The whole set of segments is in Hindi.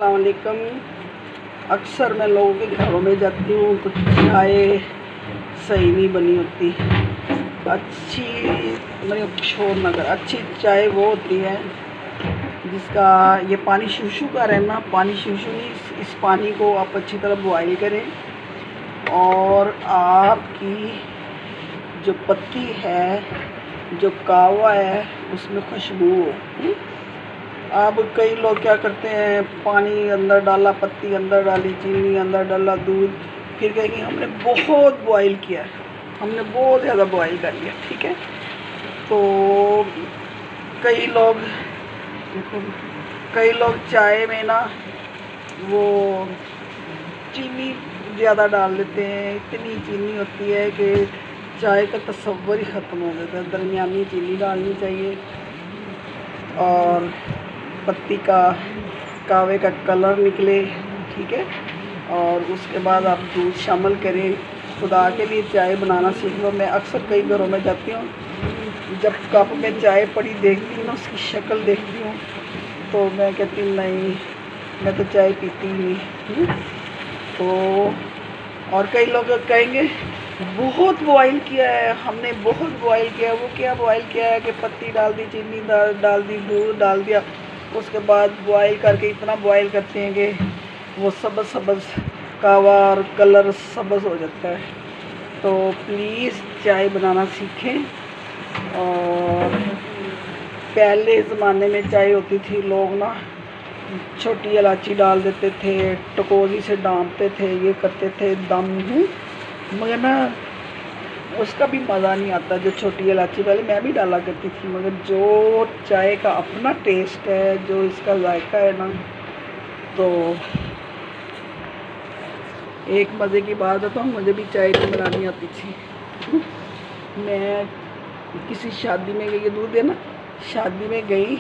अस्सलाम वालेकुम। अक्सर मैं लोगों के घरों में जाती हूँ तो चाय सही नहीं बनी होती। अच्छी मतलब शोर ना कर, अच्छी चाय वो होती है जिसका ये पानी शूशू का रहना, पानी शूशू नहीं, इस पानी को आप अच्छी तरह बॉयल करें और आपकी जो पत्ती है, जो कावा है, उसमें खुशबू हो। अब कई लोग क्या करते हैं, पानी अंदर डाला, पत्ती अंदर डाली, चीनी अंदर डाला, दूध, फिर कहेंगे हमने बहुत बॉयल किया है, हमने बहुत ज़्यादा बॉयल कर लिया। ठीक है, तो कई लोग देखो, कई लोग चाय में ना वो चीनी ज़्यादा डाल देते हैं। इतनी चीनी होती है कि चाय का तसव्वुर ही ख़त्म हो जाता है। दरमियानी चीनी डालनी चाहिए और पत्ती का कावे का कलर निकले। ठीक है, और उसके बाद आप दूध शामिल करें। खुदा के लिए चाय बनाना सीख लो। मैं अक्सर कई घरों में जाती हूँ, जब कप में चाय पड़ी देखती हूँ ना, उसकी शक्ल देखती हूँ तो मैं कहती हूँ नहीं, मैं तो चाय पीती ही नहीं। तो और कई लोग कहेंगे बहुत बॉयल किया है, हमने बहुत बॉयल किया है। वो क्या बॉयल किया है कि पत्ती डाल दी, चीनी डाल दी, दूध डाल दिया, उसके बाद बॉयल करके इतना बॉयल करते हैं कि वो सब्ज़ सब्ज़ कावा और कलर सब्ज़ हो जाता है। तो प्लीज़ चाय बनाना सीखें। और पहले ज़माने में चाय होती थी, लोग ना छोटी इलायची डाल देते थे, टकोरी से डांपते थे, ये करते थे दम। मगर ना उसका भी मज़ा नहीं आता जो छोटी इलायची, पहले मैं भी डाला करती थी, मगर जो चाय का अपना टेस्ट है, जो इसका जायका है ना, तो एक मज़े की बात है। तो मुझे भी चाय नहीं बनानी आती थी। मैं किसी शादी में गई, दूध देना, शादी में गई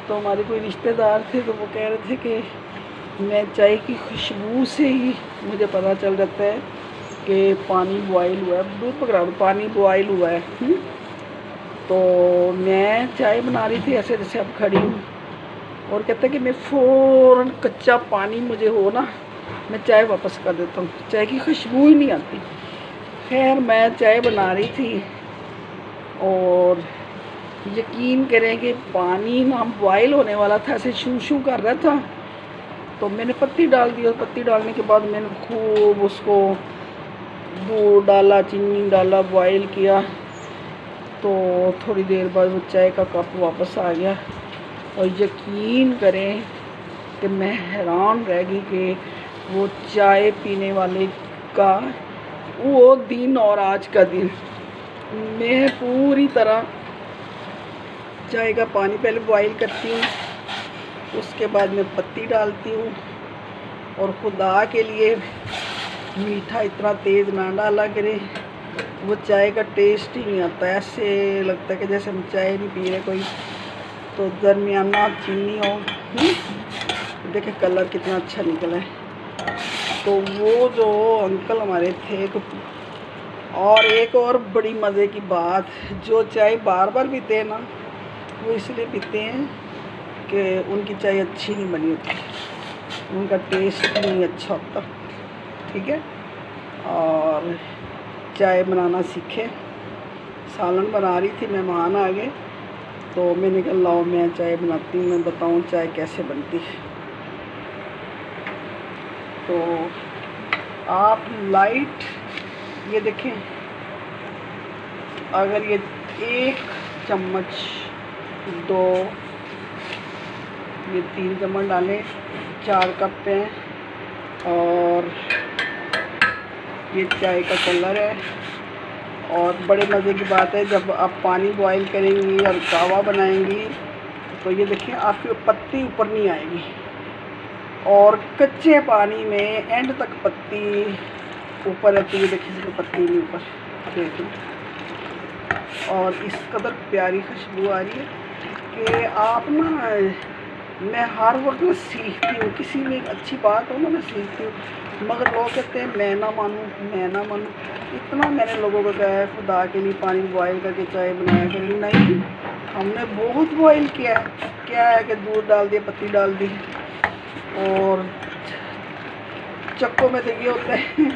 तो हमारे कोई रिश्तेदार थे, तो वो कह रहे थे कि मैं चाय की खुशबू से ही मुझे पता चल जाता है कि पानी बॉयल हुआ है। दूध पकड़ा दो, पानी बॉयल हुआ है। तो मैं चाय बना रही थी ऐसे जैसे अब खड़ी हूँ, और कहता है कि मैं फ़ौरन कच्चा पानी मुझे हो ना, मैं चाय वापस कर देता हूँ, चाय की खुशबू ही नहीं आती। खैर मैं चाय बना रही थी और यकीन करें कि पानी ना बॉयल होने वाला था, ऐसे शू शू कर रहा था, तो मैंने पत्ती डाल दी। और पत्ती डालने के बाद मैंने खूब उसको दूध डाला, चीनी डाला, बॉयल किया। तो थोड़ी देर बाद वो चाय का कप वापस आ गया। और यकीन करें कि मैं हैरान रह गई कि वो चाय पीने वाले का वो दिन और आज का दिन, मैं पूरी तरह चाय का पानी पहले बॉईल करती हूँ, उसके बाद मैं पत्ती डालती हूँ। और खुदा के लिए मीठा इतना तेज़ ना डाला करें, वो चाय का टेस्ट ही नहीं आता। ऐसे लगता है कि जैसे हम चाय नहीं पी रहे कोई। तो दरमियाना चीनी हो। देखिए कलर कितना अच्छा निकला है। तो वो जो अंकल हमारे थे, तो और एक और बड़ी मज़े की बात, जो चाय बार बार पीते हैं ना, वो इसलिए पीते हैं कि उनकी चाय अच्छी नहीं बनी होती, उनका टेस्ट नहीं अच्छा होता। ठीक है, और चाय बनाना सीखें। सालन बना रही थी, मेहमान आ गए, तो मैंने कहा लाओ मैं चाय बनाती हूँ, मैं बताऊँ चाय कैसे बनती है। तो आप लाइट ये देखें, अगर ये 1 चम्मच, 2, ये 3 चम्मच डालें, 4 कप हैं। और ये चाय का कलर है। और बड़े मज़े की बात है, जब आप पानी बॉईल करेंगी और कावा बनाएंगी तो ये देखिए आपकी पत्ती ऊपर नहीं आएगी, और कच्चे पानी में एंड तक पत्ती ऊपर रहती है। देखिए इसकी पत्ती नहीं ऊपर, देखिए। और इस कदर प्यारी खुशबू आ रही है कि आप ना, मैं हर वक्त में सीखती हूँ, किसी में एक अच्छी बात हो ना मैं सीखती हूँ। मगर लोग कहते हैं मैं ना मानूँ, मैं ना मानूँ। इतना मैंने लोगों को कहा है खुदा के लिए पानी बॉयल करके चाय बनाया करें, नहीं, हमने बहुत बॉयल किया है। क्या है कि दूध डाल दिया, पत्ती डाल दी, और चक्कों में देखिए होता है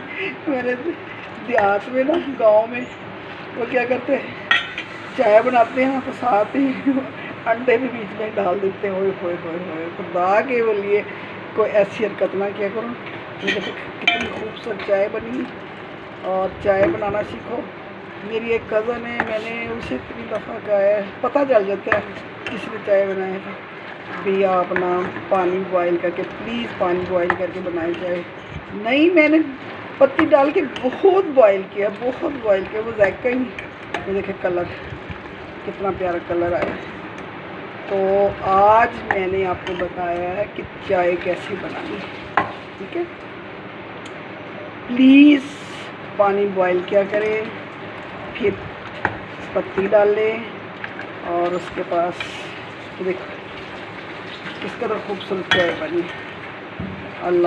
मेरे देहात में ना, गांव में वो क्या करते हैं, चाय बनाते हैं तो साथ ही अंडे भी बीच में डाल देते हैं। ओए होए होए होए, खुदा के लिए कोई ऐसी हरकत ना किया करो। ये देखो कितनी खूबसूरत चाय बनी, और चाय बनाना सीखो। मेरी एक कज़न है, मैंने उसे इतनी दफ़ा कहा है, पता चल जाता है किसने चाय बनाया है। भैया अपना पानी बॉईल करके, प्लीज़ पानी बॉईल करके बनाए चाय। नहीं, मैंने पत्ती डाल के बहुत बॉईल किया, बहुत बॉईल किया, वो जायका ही। ये देखे कलर, कितना प्यारा कलर आया। तो आज मैंने आपको बताया है कि चाय कैसे बनानी, ठीक है। प्लीज़ पानी बॉईल किया करें, फिर पत्ती डाल लें, और उसके पास देखो किस तरह खूबसूरत चाय बनी। अल्लाह।